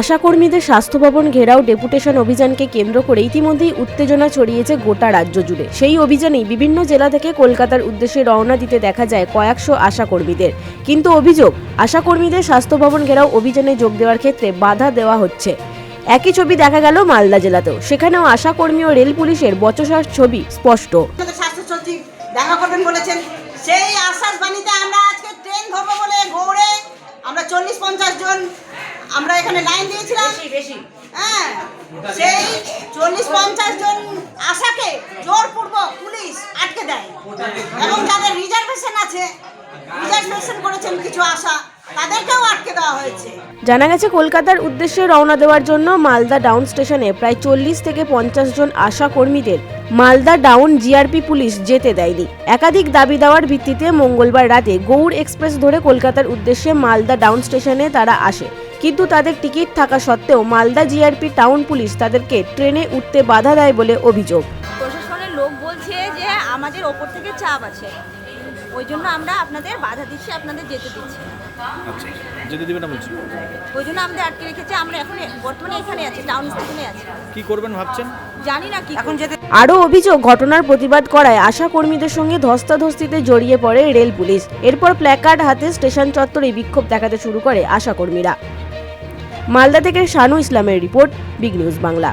আশাকর্মীদের স্বাস্থ্য ভবন ঘেরাও ডেপুটেশন অভিযানকে কেন্দ্র করে ইতিমধ্যেই উত্তেজনা ছড়িয়েছে গোটা রাজ্য জুড়ে। সেই অভিযানেই বিভিন্ন জেলা থেকে কলকাতার উদ্দেশ্যে রওনা দিতে দেখা যায় কয়েকশো আশাকর্মীদের। কিন্তু অভিযোগ, আশাকর্মীদের স্বাস্থ্য ভবন ঘেরাও অভিযানে যোগ দেওয়ার ক্ষেত্রে বাধা দেওয়া হচ্ছে। একই ছবি দেখা গেল মালদা জেলাতেও। সেখানেও আশাকর্মী ও রেল পুলিশের বচসার ছবি স্পষ্ট। স্বাস্থ্য সচিব দেখা করবেন বলেছেন, সেই আশ্বাস বাণীতে আমরা আজকে ট্রেন ধরবো বলে গৌড়ে আমরা 40-50 জন আমরা এখানে লাইন দিয়েছিলাম। হ্যাঁ, সেই 40-50 জন আশাকে জোরপূর্বক পুলিশ আটকে দেয় এবং যাদের রিজার্ভেশন আছে, রিজার্ভেশন করেছেন কিছু আশা, তাদেরকেও আটকে দেওয়া হয়েছে। জানা গেছে, কলকাতার উদ্দেশ্যে রওনা দেওয়ার জন্য মালদা ডাউন স্টেশনে প্রায় 40 থেকে 50 জন আশা কর্মীদের মালদা ডাউন জিআরপি পুলিশ যেতে দেয়নি। একাধিক দাবি দেওয়ার ভিত্তিতে মঙ্গলবার রাতে গৌড় এক্সপ্রেস ধরে কলকাতার উদ্দেশ্যে মালদা ডাউন স্টেশনে তারা আসে, কিন্তু তাদের টিকিট থাকা সত্ত্বেও মালদা জিআরপি টাউন পুলিশ তাদেরকে ট্রেনে উঠতে বাধা দেয় বলে অভিযোগ। প্রশাসনের লোক বলছে যে আমাদের ওপর থেকে চাপ আছে, ওই জন্য আমরা আপনাদের বাধা দিচ্ছি, আপনাদের যেতে দিচ্ছি। আচ্ছা, যেতে দিবে না বলছি, ওই জন্য আমাদের আটকে রেখেছে। আমরা এখন বর্তমানে এখানে আছি, টাউন স্টেশনে আছি। কি করবেন ভাবছেন? জানি না কি এখন যেতে। আরও অভিযোগ, ঘটনার প্রতিবাদ করায় আশা কর্মীদের সঙ্গে ধস্তাধস্তিতে জড়িয়ে পড়ে রেল পুলিশ। এরপর প্ল্যাকার্ড হাতে স্টেশন চত্বরে বিক্ষোভ দেখাতে শুরু করে আশা কর্মীরা। মালদা থেকে শানু ইসলামের রিপোর্ট, বিগ নিউজ বাংলা।